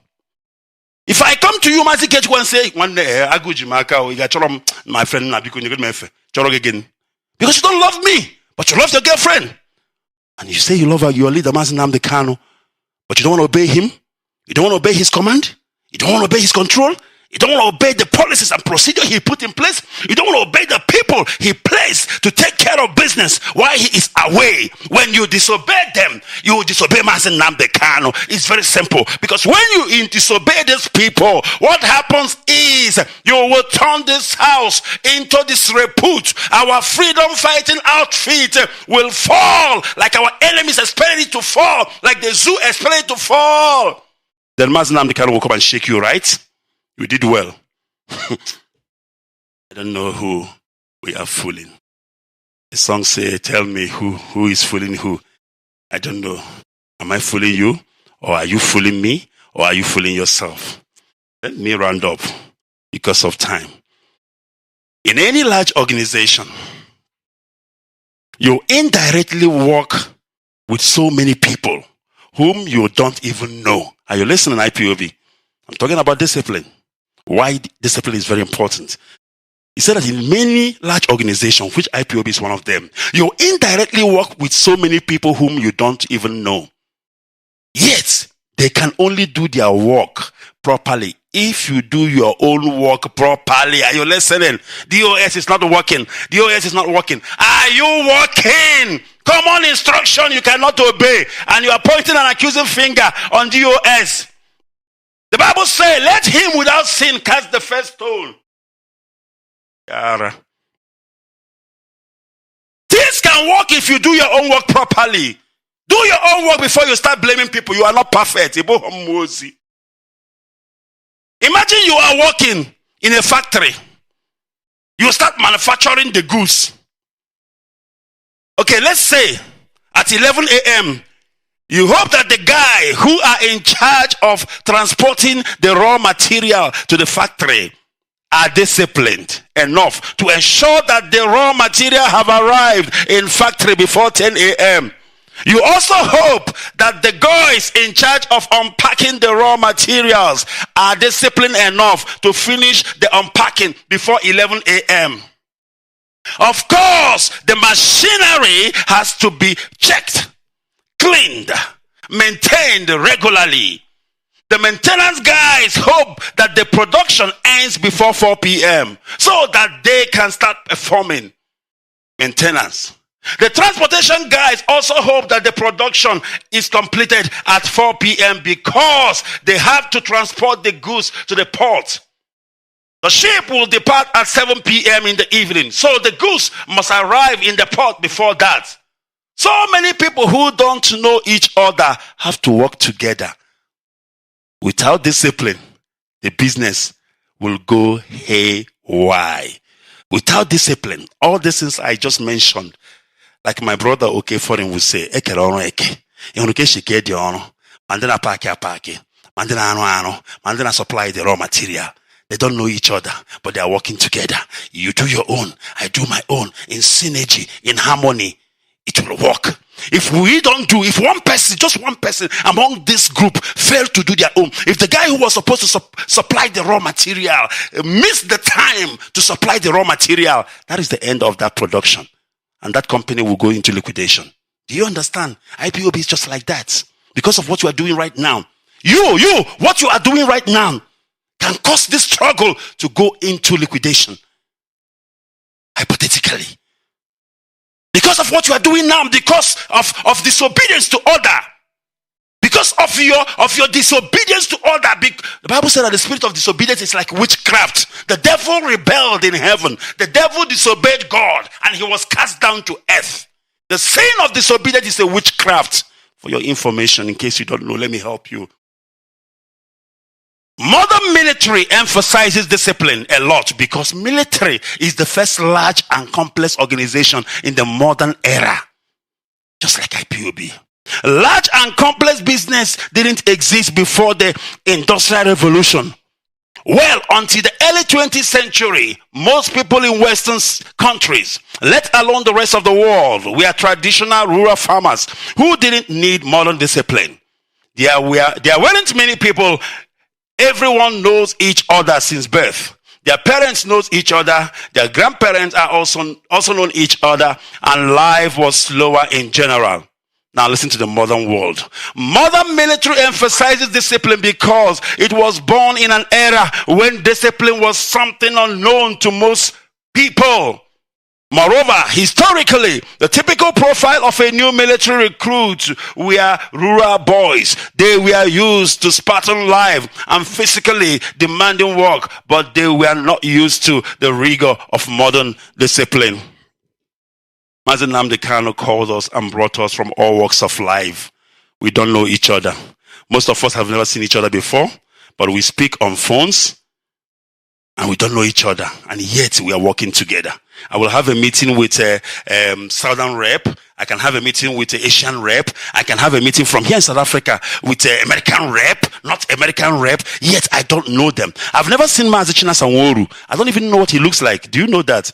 If I come to you, Mazi Ikechukwu, and say, one day, I go to my friend, because you don't love me, but you love your girlfriend. And you say you love your leader, Mazi Nnamdi Kanu, but you don't want to obey him. You don't want to obey his command. You don't want to obey his control. You don't want to obey the policies and procedure he put in place. You don't want to obey the people he placed to take care of business while he is away. When you disobey them, you will disobey Mazi Nnamdi Kanu. It's very simple. Because when you disobey these people, what happens is you will turn this house into disrepute. Our freedom fighting outfit will fall like our enemies expected it to fall, like the zoo expected it to fall. Then Mazi Nnamdi Kanu will come and shake you, right? You did well. I don't know who we are fooling. The song say, tell me who is fooling who. I don't know. Am I fooling you? Or are you fooling me? Or are you fooling yourself? Let me round up because of time. In any large organization, you indirectly work with so many people whom you don't even know. Are you listening, IPOB? I'm talking about discipline. Why discipline is very important. He said that in many large organizations, which IPOB is one of them, you indirectly work with so many people whom you don't even know. Yet, they can only do their work properly if you do your own work properly. Are you listening? DOS is not working. DOS is not working. Are you working? Common instruction you cannot obey, and you are pointing an accusing finger on DOS. The Bible says, let him without sin cast the first stone. Things can work if you do your own work properly. Do your own work before you start blaming people. You are not perfect. Imagine you are working in a factory. You start manufacturing the goods. Okay, let's say at 11 a.m., you hope that the guy who are in charge of transporting the raw material to the factory are disciplined enough to ensure that the raw material have arrived in factory before 10 a.m. You also hope that the guys in charge of unpacking the raw materials are disciplined enough to finish the unpacking before 11 a.m. Of course, the machinery has to be checked, cleaned, maintained regularly. The maintenance guys hope that the production ends before 4 p.m. so that they can start performing maintenance. The transportation guys also hope that the production is completed at 4 p.m. because they have to transport the goods to the port. The ship will depart at 7 p.m. in the evening, so the goods must arrive in the port before that. So many people who don't know each other have to work together. Without discipline, the business will go haywire. Without discipline, all the things I just mentioned, like my brother Foreign will say, and then I supply the raw material. They don't know each other, but they are working together. You do your own, I do my own, in synergy, in harmony. It will work. If we don't do, if one person, just one person among this group fail to do their own, if the guy who was supposed to supply the raw material missed the time to supply the raw material, that is the end of that production. And that company will go into liquidation. Do you understand? IPOB is just like that. Because of what you are doing right now. What you are doing right now can cause this struggle to go into liquidation. Hypothetically. Because of what you are doing now, because of disobedience to order. Because of your disobedience to order. The Bible said that the spirit of disobedience is like witchcraft. The devil rebelled in heaven. The devil disobeyed God and he was cast down to earth. The sin of disobedience is a witchcraft. For your information, in case you don't know, let me help you. Modern military emphasizes discipline a lot because military is the first large and complex organization in the modern era. Just like IPOB. Large and complex business didn't exist before the Industrial Revolution. Well, until the early 20th century, most people in Western countries, let alone the rest of the world, were traditional rural farmers who didn't need modern discipline. There weren't many people. Everyone knows each other since birth. Their parents knows each other. Their grandparents are also known each other. And life was slower in general. Now listen to the modern world. Modern military emphasizes discipline because it was born in an era when discipline was something unknown to most people. Moreover, historically, the typical profile of a new military recruit were rural boys. They were used to Spartan life and physically demanding work, but they were not used to the rigor of modern discipline. Mazi Nnamdi Kanu called us and brought us from all walks of life. We don't know each other. Most of us have never seen each other before, but we speak on phones and we don't know each other, and yet we are working together. I will have a meeting with a Southern rep. I can have a meeting with an Asian rep. I can have a meeting from here in South Africa with an American rep, not American rep, yet I don't know them. I've never seen Mazi Nnamdi Kanu. I don't even know what he looks like. Do you know that?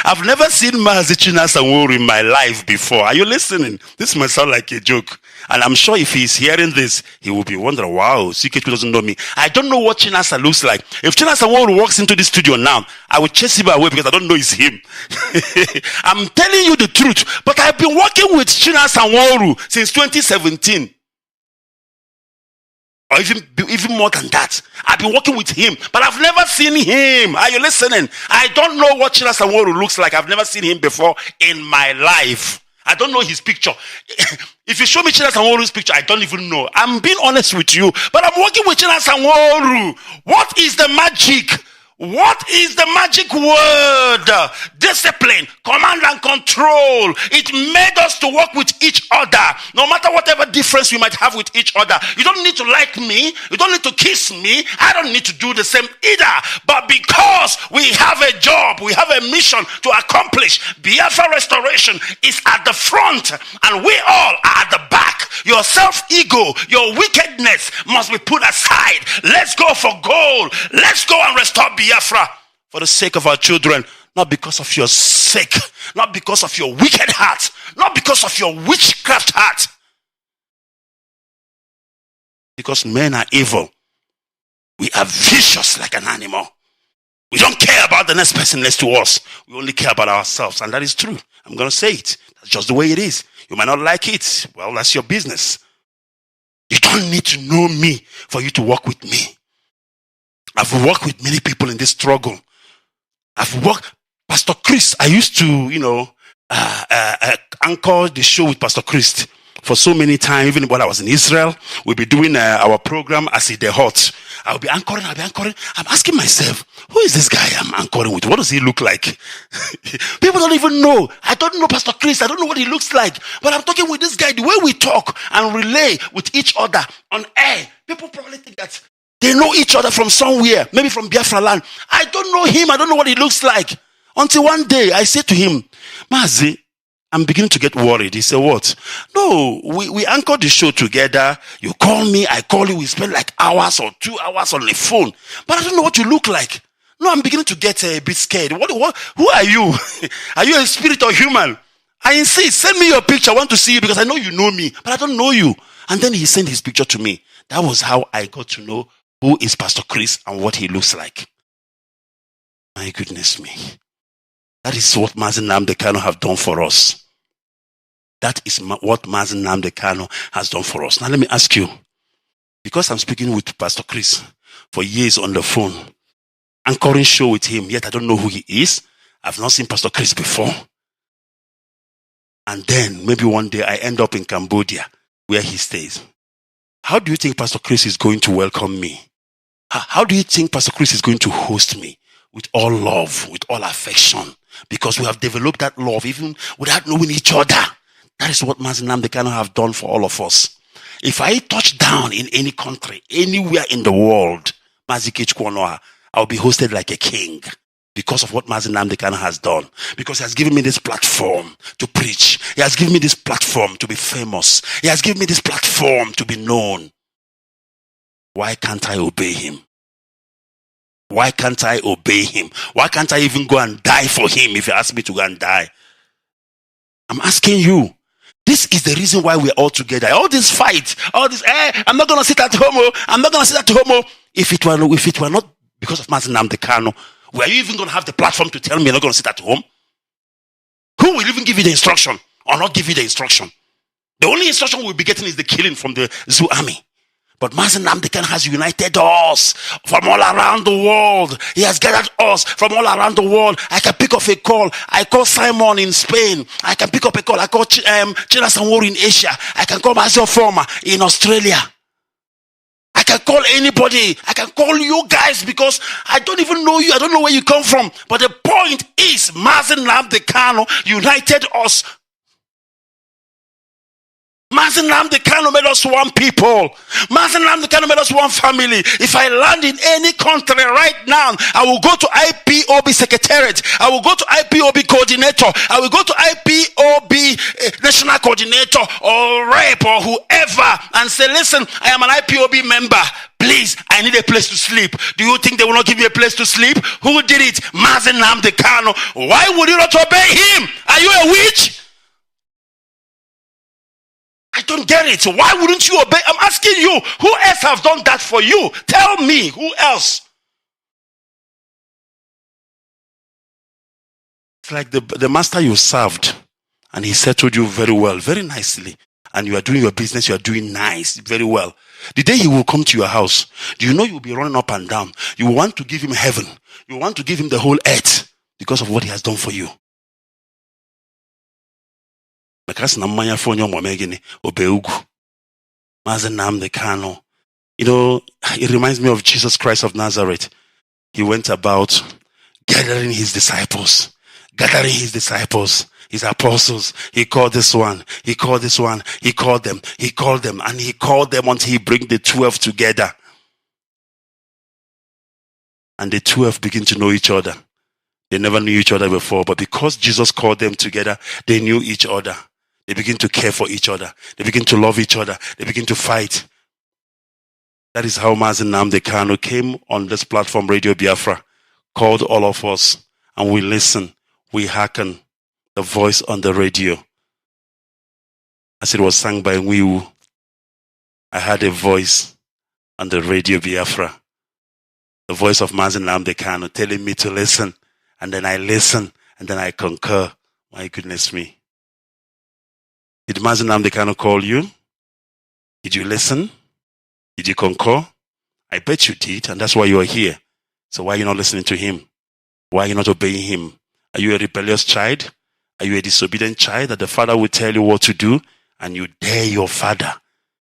I've never seen Mazi Nnamdi Kanu in my life before. Are you listening? This might sound like a joke. And I'm sure if he's hearing this, he will be wondering, wow, Ikechukwu doesn't know me. I don't know what Chinasa looks like. If Chinasa walks into the studio now, I will chase him away because I don't know it's him. I'm telling you the truth. But I've been working with Chinasa since 2017. Or even more than that. I've been working with him, but I've never seen him. Are you listening? I don't know what Chinasa looks like. I've never seen him before in my life. I don't know his picture. If you show me Chinasa picture, I don't even know. I'm being honest with you. But I'm working with Chinasa. What is the magic? What is the magic word? Discipline, command and control. It made us to work with each other. No matter whatever difference we might have with each other. You don't need to like me. You don't need to kiss me. I don't need to do the same either. But because we have a job, we have a mission to accomplish. Biafra restoration is at the front and we all are at the back. Your self-ego, your wickedness must be put aside. Let's go for goal. Let's go and restore Biafra for the sake of our children, not because of your sake, not because of your wicked heart, not because of your witchcraft heart. Because men are evil. We are vicious like an animal. We don't care about the next person next to us. We only care about ourselves. And that is true. I'm going to say it. That's just the way it is. You might not like it. Well, that's your business. You don't need to know me for you to work with me. I've worked with many people in this struggle. I've worked, Pastor Chris, I used to, anchor the show with Pastor Chris for so many times. Even while I was in Israel, we'll be doing our program as it the hot. I'll be anchoring. I'm asking myself, who is this guy I'm anchoring with? What does he look like? People don't even know. I don't know Pastor Chris. I don't know what he looks like. But I'm talking with this guy. The way we talk and relay with each other on air, people probably think that they know each other from somewhere, maybe from Biafra land. I don't know him. I don't know what he looks like. Until one day I said to him, Mazi, I'm beginning to get worried. He said, what? No, we anchored the show together. You call me, I call you. We spend like hours or 2 hours on the phone. But I don't know what you look like. No, I'm beginning to get a bit scared. Who are you? Are you a spirit or human? I insist, send me your picture. I want to see you because I know you know me, but I don't know you. And then he sent his picture to me. That was how I got to know who is Pastor Chris and what he looks like. My goodness me. That is what Mazi Nnamdi Kanu have done for us. That is what Mazi Nnamdi Kanu has done for us. Now let me ask you, because I'm speaking with Pastor Chris for years on the phone, anchoring show with him, yet I don't know who he is. I've not seen Pastor Chris before. And then maybe one day I end up in Cambodia where he stays. How do you think Pastor Chris is going to welcome me? How do you think Pastor Chris is going to host me? With all love, with all affection. Because we have developed that love even without knowing each other. That is what Mazi Nnamdi Kanu have done for all of us. If I touch down in any country, anywhere in the world, Mazi Ikechukwu Onuoha, I'll be hosted like a king. Because of what Mazi Nnamdi Kanu has done. Because he has given me this platform to preach. He has given me this platform to be famous. He has given me this platform to be known. Why can't I obey him? Why can't I obey him? Why can't I even go and die for him if he asks me to go and die? I'm asking you. This is the reason why we're all together. All this fight, all this, I'm not going to sit at home. I'm not going to sit at home. If it were not because of Mazi Nnamdi Kanu, were you even going to have the platform to tell me you're not going to sit at home? Who will even give you the instruction or not give you the instruction? The only instruction we'll be getting is the killing from the zoo army. But Mazi Nnamdi Kanu has united us from all around the world. He has gathered us from all around the world. I can pick up a call. I call Simon in Spain. I can pick up a call. I call Chinasa in Asia. I can call Mazi Forma in Australia. I can call anybody. I can call you guys because I don't even know you. I don't know where you come from. But the point is, Mazi Nnamdi Kanu united us. Mazi Nnamdi Kanu made us one people. Mazi Nnamdi Kanu made us one family. If I land in any country right now, I will go to IPOB Secretariat. I will go to IPOB Coordinator. I will go to IPOB National Coordinator or Rep or whoever and say, listen, I am an IPOB member. Please, I need a place to sleep. Do you think they will not give you a place to sleep? Who did it? Mazi Nnamdi Kanu. Why would you not obey him? Are you a witch? I don't get it. Why wouldn't you obey? I'm asking you, who else have done that for you? Tell me, who else? It's like the master you served, and he settled you very well, very nicely. And you are doing your business, you are doing nice, very well. The day he will come to your house, do you know you will be running up and down? You want to give him heaven. You want to give him the whole earth because of what he has done for you. Mazi Nnamdi Kanu. You know, it reminds me of Jesus Christ of Nazareth. He went about gathering his disciples, his apostles. He called this one, he called this one, he called them, and he called them until he bring the 12 together. And the 12 begin to know each other. They never knew each other before, but because Jesus called them together, they knew each other. They begin to care for each other. They begin to love each other. They begin to fight. That is how Mazi Nnamdi Kanu came on this platform, Radio Biafra, called all of us, and we listen, we hearken the voice on the radio. As it was sung by Nwiwu, I heard a voice on the Radio Biafra, the voice of Mazi Nnamdi Kanu telling me to listen, and then I listen, and then I concur. My goodness me. Did Mazi Nnamdi Kanu call you? Did you listen? Did you concur? I bet you did, and that's why you are here. So why are you not listening to him? Why are you not obeying him? Are you a rebellious child? Are you a disobedient child that the father will tell you what to do, and you dare your father?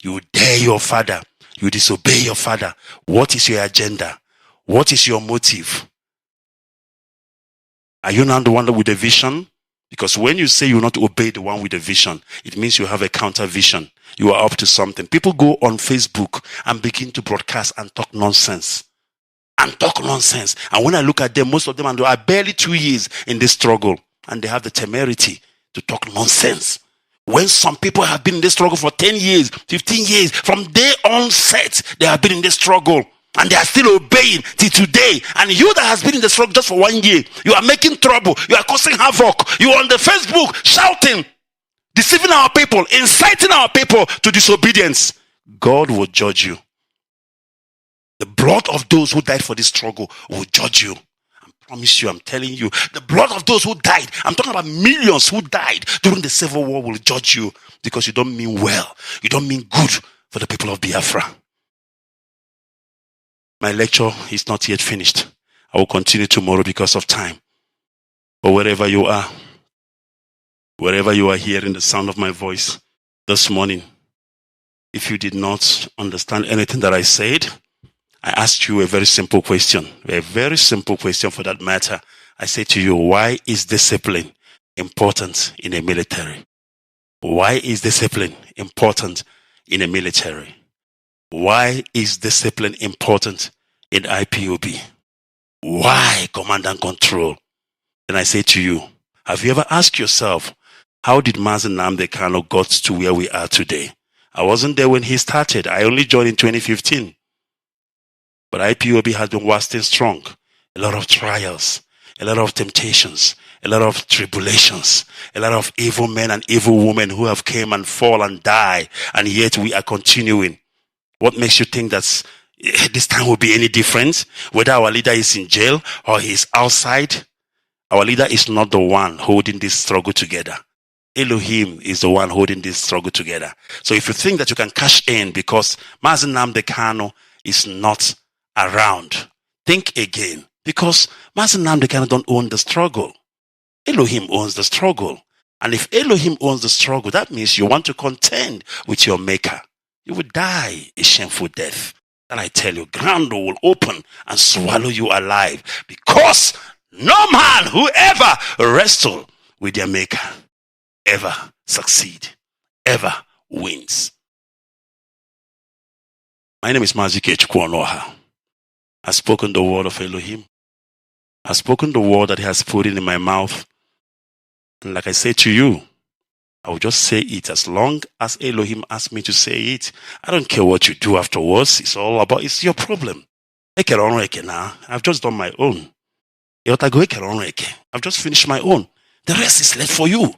You dare your father. You disobey your father. What is your agenda? What is your motive? Are you not the one with a vision? Because when you say you will not obey the one with a vision, it means you have a counter vision. You are up to something. People go on Facebook and begin to broadcast and talk nonsense. And when I look at them, most of them are barely 2 years in this struggle. And they have the temerity to talk nonsense. When some people have been in this struggle for 10 years, 15 years, from day onset, they have been in this struggle. And they are still obeying till today. And you that has been in the struggle just for 1 year, you are making trouble. You are causing havoc. You are on the Facebook shouting, deceiving our people, inciting our people to disobedience. God will judge you. The blood of those who died for this struggle will judge you. I promise you, I'm telling you, the blood of those who died, I'm talking about millions who died during the Civil War, will judge you because you don't mean well. You don't mean good for the people of Biafra. My lecture is not yet finished. I will continue tomorrow because of time. But wherever you are hearing the sound of my voice this morning, if you did not understand anything that I said, I asked you a very simple question. A very simple question for that matter. I say to you, why is discipline important in a military? Why is discipline important in a military? Why is discipline important in IPOB? Why command and control? And I say to you, have you ever asked yourself, how did Mazi Nnamdi Kanu got to where we are today? I wasn't there when he started. I only joined in 2015. But IPOB has been wasting strong. A lot of trials, a lot of temptations, a lot of tribulations, a lot of evil men and evil women who have came and fall and die, and yet we are continuing. What makes you think that this time will be any different? Whether our leader is in jail or he is outside, our leader is not the one holding this struggle together. Elohim is the one holding this struggle together. So if you think that you can cash in because Mazi Nnamdi Kanu is not around, think again. Because Mazi Nnamdi Kanu don't own the struggle. Elohim owns the struggle. And if Elohim owns the struggle, that means you want to contend with your maker. You will die a shameful death. And I tell you, ground will open and swallow you alive. Because no man who ever wrestle with their maker ever succeed, ever wins. My name is Mazi Ikechukwu Onuoha. I've spoken the word of Elohim. I've spoken the word that he has put in my mouth. And like I say to you, I will just say it as long as Elohim asks me to say it. I don't care what you do afterwards. It's all about, it's your problem. I've just done my own. I've just finished my own. The rest is left for you.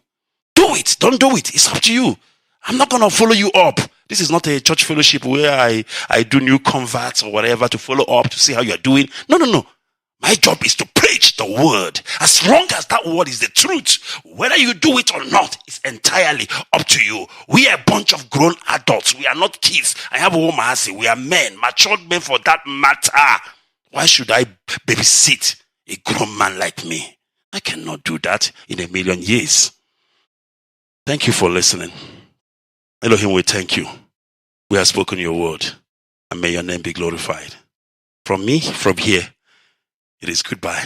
Do it. Don't do it. It's up to you. I'm not going to follow you up. This is not a church fellowship where I do new converts or whatever to follow up to see how you're doing. No. My job is to preach the word. As long as that word is the truth, whether you do it or not, it's entirely up to you. We are a bunch of grown adults. We are not kids. I have a woman. We are men, matured men for that matter. Why should I babysit a grown man like me? I cannot do that in a million years. Thank you for listening. Elohim, we thank you. We have spoken your word, and may your name be glorified. From me, from here, it is goodbye.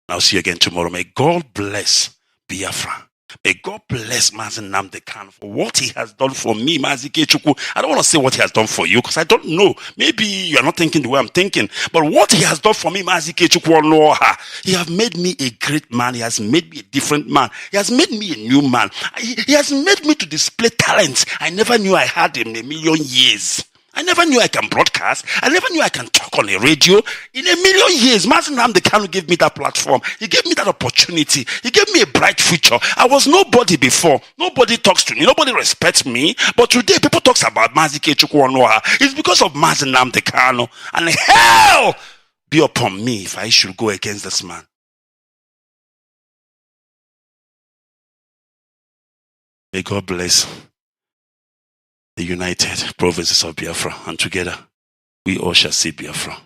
I'll see you again tomorrow. May God bless Biafra. May God bless Mazi Nnamdi Kanu for what he has done for me, Mazi Ikechukwu. I don't want to say what he has done for you because I don't know. Maybe you are not thinking the way I'm thinking. But what he has done for me, Mazi Ikechukwu Onuoha, he has made me a great man. He has made me a different man. He has made me a new man. He has made me to display talents I never knew I had in a million years. I never knew I can broadcast. I never knew I can talk on a radio. In a million years, Mazi Nnamdi Kanu gave me that platform. He gave me that opportunity. He gave me a bright future. I was nobody before. Nobody talks to me. Nobody respects me. But today, people talk about Mazi Ikechukwu Onuoha. It's because of Mazi Nnamdi Kanu. And hell be upon me if I should go against this man. May God bless the united provinces of Biafra, and together we all shall see Biafra.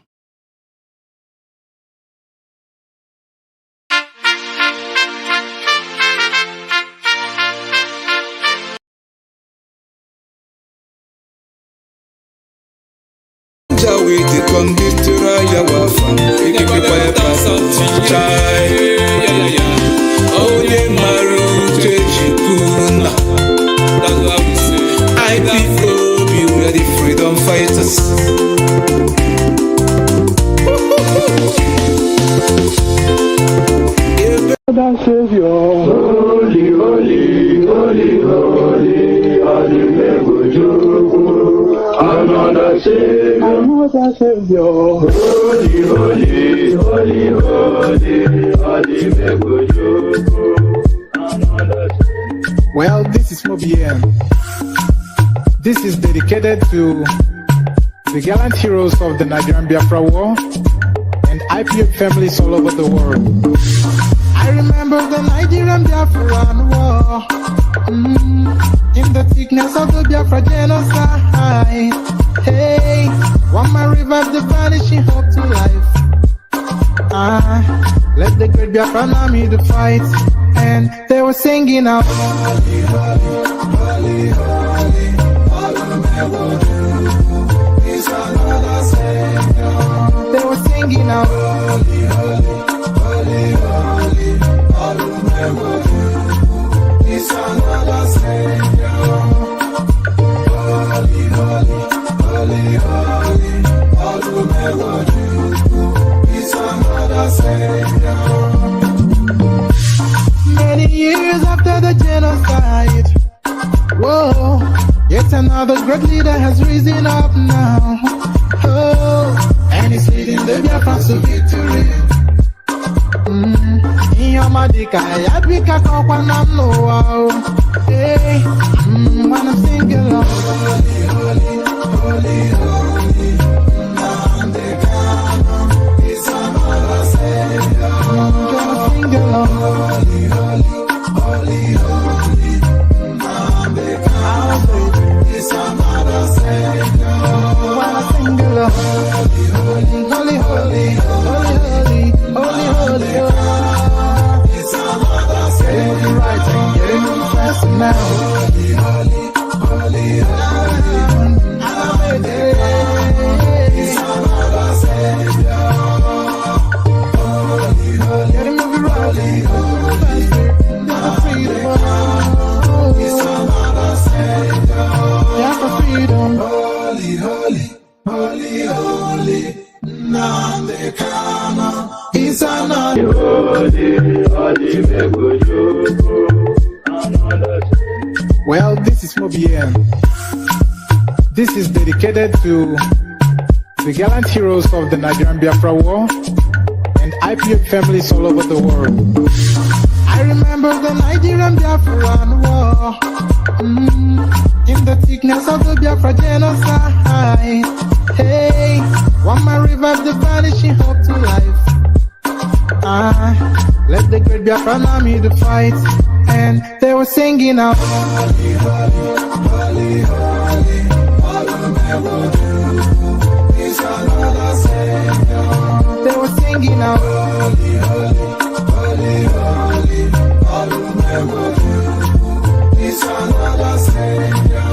We are the freedom fighters. Savior, holy, holy, holy, holy, another Savior, holy, holy, holy, holy, Well, this is Mobien. This is dedicated to the gallant heroes of the Nigerian Biafra War and IPO families all over the world. I remember the Nigerian Biafran War, in the thickness of the Biafra genocide. Hey, one man revived the vanishing hope to life. Let the great Biafran army to fight, and they were singing out, holy, holy, holy, holy. They were singing out, holy, holy, holy, holy, it's another Savior. Holy, holy, holy, holy, it's another Savior. Many years after the genocide, whoa, yet another great leader has risen up now. Oh, and he's leading the Biafrans to victory. Yamadika, Yabika, Kokwanam, no, hey, when I'm singing along, holy, holy, holy, holy, Nnamdi Kanu, it's another Savior. Gonna sing along, holy, holy, holy, holy, Nnamdi Kanu, it's another Savior. When I sing along, holy, holy, holy, holy, holy, holy, holy, holy. Getting right and getting on fast now. Holy, holy, holy, holy, it's another Savior. Holy, holy, getting moving right, freedom. It's another Savior. Yeah, for freedom. Holy, holy, holy, holy, Nnamdi Kanu. It's another Well, this is Mobien. This is dedicated to the gallant heroes of the Nigerian Biafra War and IPO families all over the world. I remember the Nigerian Biafran war. In the thickness of the Biafra genocide. Hey, one man revived the vanishing hope to life. Let the great Biafran army to fight. And they were singing out, holy, holy, holy, holy, all will never do is another Savior. They were singing out, holy, holy, holy, holy, all will never do is another Savior.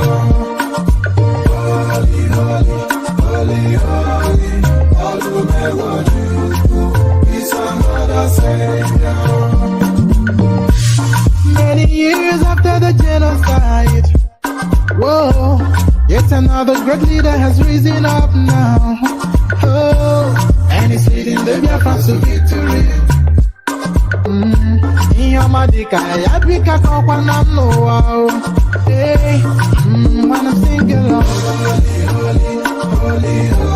Holy, holy, holy, holy, all will never do is another Savior. Many years after the genocide, whoa, yet another great leader has risen up now. Oh, and he's leading the Biafrans to victory. Inyamadika, Yabika, Kokwanam, no, wow. Hey, when I'm singing, holy, holy, holy, holy.